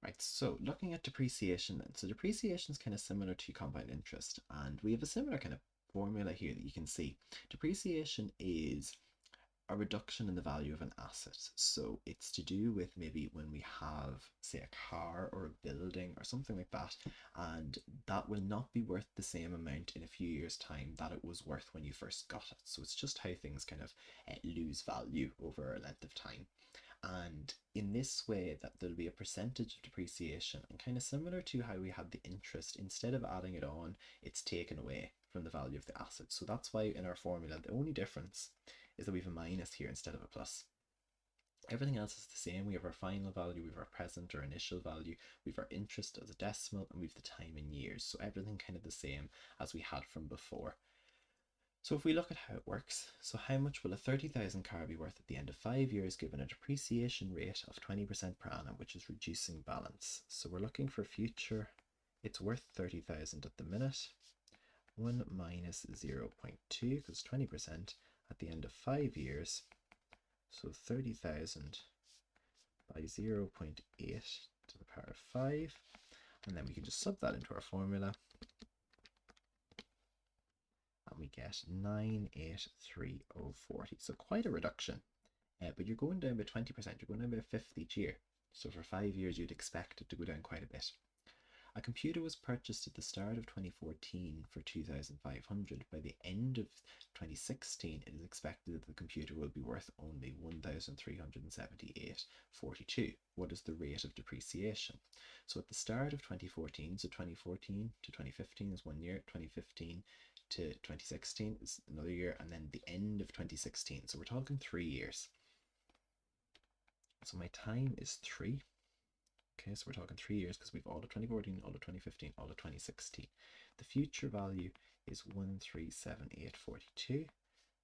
Right, so looking at depreciation then. So depreciation is kind of similar to compound interest, and we have a similar kind of formula here that you can see. Depreciation is a reduction in the value of an asset. So it's to do with maybe when we have, say, a car or a building or something like that, and that will not be worth the same amount in a few years' time that it was worth when you first got it. So it's just how things kind of lose value over a length of time. And in this way, that there'll be a percentage of depreciation, and kind of similar to how we had the interest, instead of adding it on, it's taken away from the value of the asset. So that's why in our formula, the only difference is that we have a minus here instead of a plus. Everything else is the same. We have our final value, we have our present or initial value, we have our interest as a decimal, and we have the time in years. So everything kind of the same as we had from before. So if we look at how it works, so how much will a 30,000 car be worth at the end of 5 years given a depreciation rate of 20% per annum, which is reducing balance. So we're looking for future, it's worth 30,000 at the minute. 1 minus 0.2, because 20% at the end of 5 years. So 30,000 by 0.8 to the power of 5. And then we can just sub that into our formula. And we get 9,830.40. So quite a reduction. But you're going down by 20%. You're going down by a fifth each year. So for 5 years, you'd expect it to go down quite a bit. A computer was purchased at the start of 2014 for 2,500. By the end of 2016, it is expected that the computer will be worth only 1,378.42. What is the rate of depreciation? So at the start of 2014, so 2014 to 2015 is 1 year, 2015 to 2016 is another year, and then the end of 2016. So we're talking 3 years. So my time is 3. Okay, so we're talking 3 years because we've all of 2014, all of 2015, all of 2016. The future value is 1,378.42.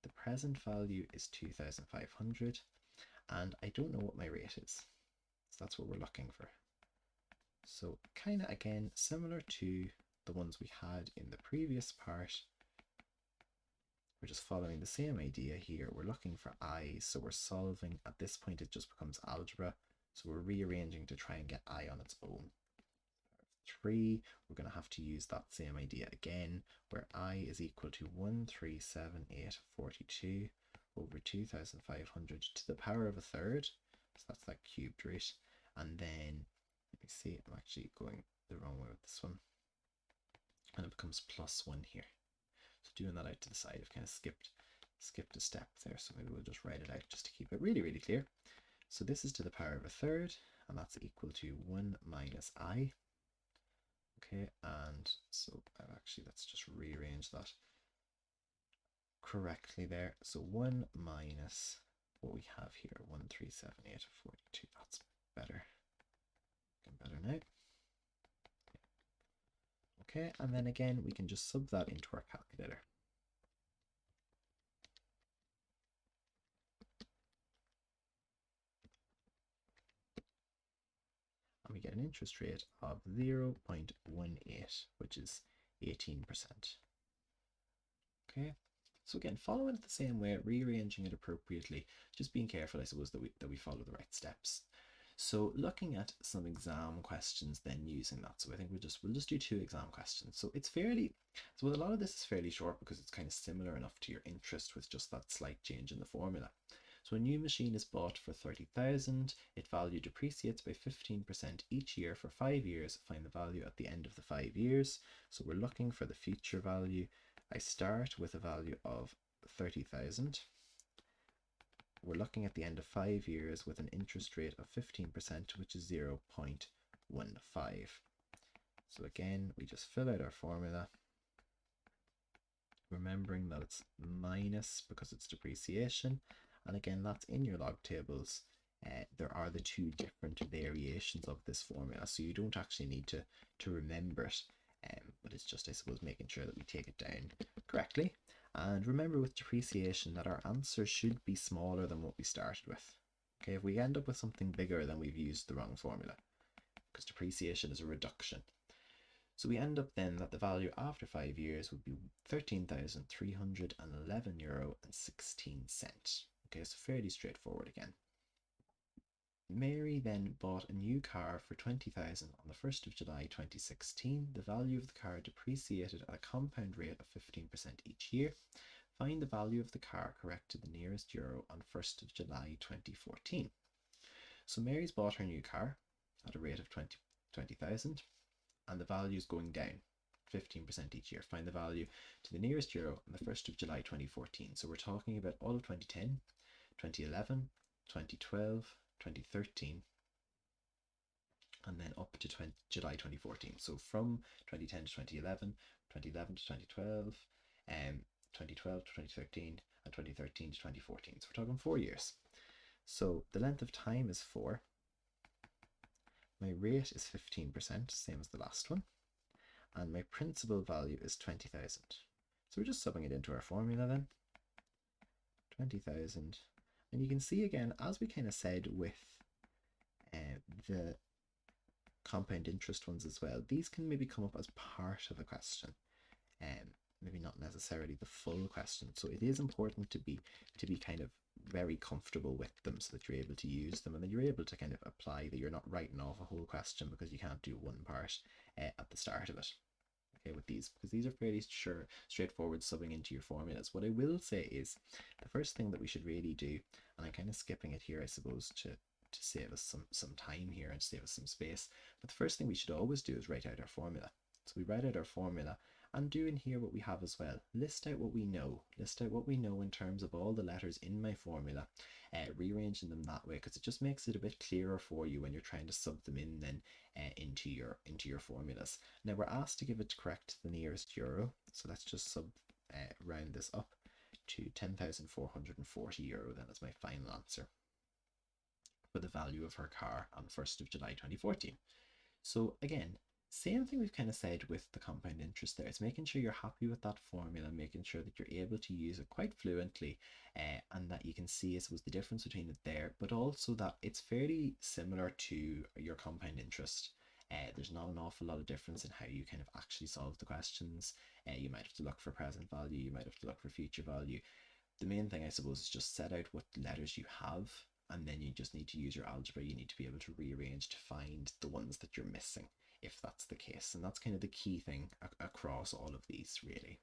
The present value is 2,500. And I don't know what my rate is. So that's what we're looking for. So kind of again, similar to the ones we had in the previous part. We're just following the same idea here. We're looking for I, so we're solving. At this point, it just becomes algebra. So we're rearranging to try and get I on its own. 3, we're going to have to use that same idea again, where I is equal to 1,378.42 over 2,500 to the power of a third. So that's that cubed root. And then, let me see, I'm actually going the wrong way with this one. And it becomes +1 here. So doing that out to the side, I've kind of skipped a step there. So maybe we'll just write it out just to keep it really, really clear. So this is to the power of a third, and that's equal to 1 minus I. Okay, and so let's just rearrange that correctly there. So 1 minus what we have here, 1,378.42. That's better. Getting better now. Okay, and then again, we can just sub that into our calculator. And we get an interest rate of 0.18, which is 18%. Okay, so again, following it the same way, rearranging it appropriately, just being careful, I suppose, that we follow the right steps. So looking at some exam questions, then using that. So I think we'll just do 2 exam questions. So it's fairly, so a lot of this is fairly short because it's kind of similar enough to your interest with just that slight change in the formula. So a new machine is bought for 30,000. Its value depreciates by 15% each year for 5 years. Find the value at the end of the 5 years. So we're looking for the future value. I start with a value of 30,000. We're looking at the end of 5 years with an interest rate of 15%, which is 0.15. So again, we just fill out our formula, remembering that it's minus because it's depreciation. And again, that's in your log tables. There are the 2 different variations of this formula, so you don't actually need to remember it. But it's just, I suppose, making sure that we take it down correctly. And remember with depreciation that our answer should be smaller than what we started with. Okay, if we end up with something bigger, then we've used the wrong formula, because depreciation is a reduction. So we end up then that the value after 5 years would be €13,311.16. Okay, so fairly straightforward again. Mary then bought a new car for 20,000 on the 1st of July 2016. The value of the car depreciated at a compound rate of 15% each year. Find the value of the car correct to the nearest euro on 1st of July 2014. So Mary's bought her new car at a rate of 20,000 and the value is going down 15% each year. Find the value to the nearest euro on the 1st of July 2014. So we're talking about all of 2010, 2011, 2012, 2013, and then up to July 2014. So from 2010 to 2011, 2011 to 2012, 2012 to 2013, and 2013 to 2014. So we're talking 4 years. So the length of time is 4. My rate is 15%, same as the last one. And my principal value is 20,000. So we're just subbing it into our formula then. 20,000. And you can see again, as we kind of said with the compound interest ones as well, these can maybe come up as part of a question, maybe not necessarily the full question. So it is important to be kind of very comfortable with them so that you're able to use them and then you're able to kind of apply, that you're not writing off a whole question because you can't do one part at the start of it. Okay, with these, because these are fairly straightforward subbing into your formulas. What I will say is the first thing that we should really do, and I'm kind of skipping it here I suppose to save us some time here and save us some space, but the first thing we should always do is write out our formula. So we write out our formula and do in here what we have as well. List out what we know. List out what we know in terms of all the letters in my formula, rearranging them that way because it just makes it a bit clearer for you when you're trying to sub them in then into your formulas. Now we're asked to give it correct to the nearest euro, so let's just round this up to 10,440 euro then as my final answer for the value of her car on the 1st of July 2014. So again, same thing we've kind of said with the compound interest there. It's making sure you're happy with that formula, making sure that you're able to use it quite fluently and that you can see, I suppose, the difference between it there, but also that it's fairly similar to your compound interest. There's not an awful lot of difference in how you kind of actually solve the questions. You might have to look for present value, you might have to look for future value. The main thing, I suppose, is just set out what letters you have, and then you just need to use your algebra. You need to be able to rearrange to find the ones that you're missing, if that's the case. And that's kind of the key thing across all of these, really.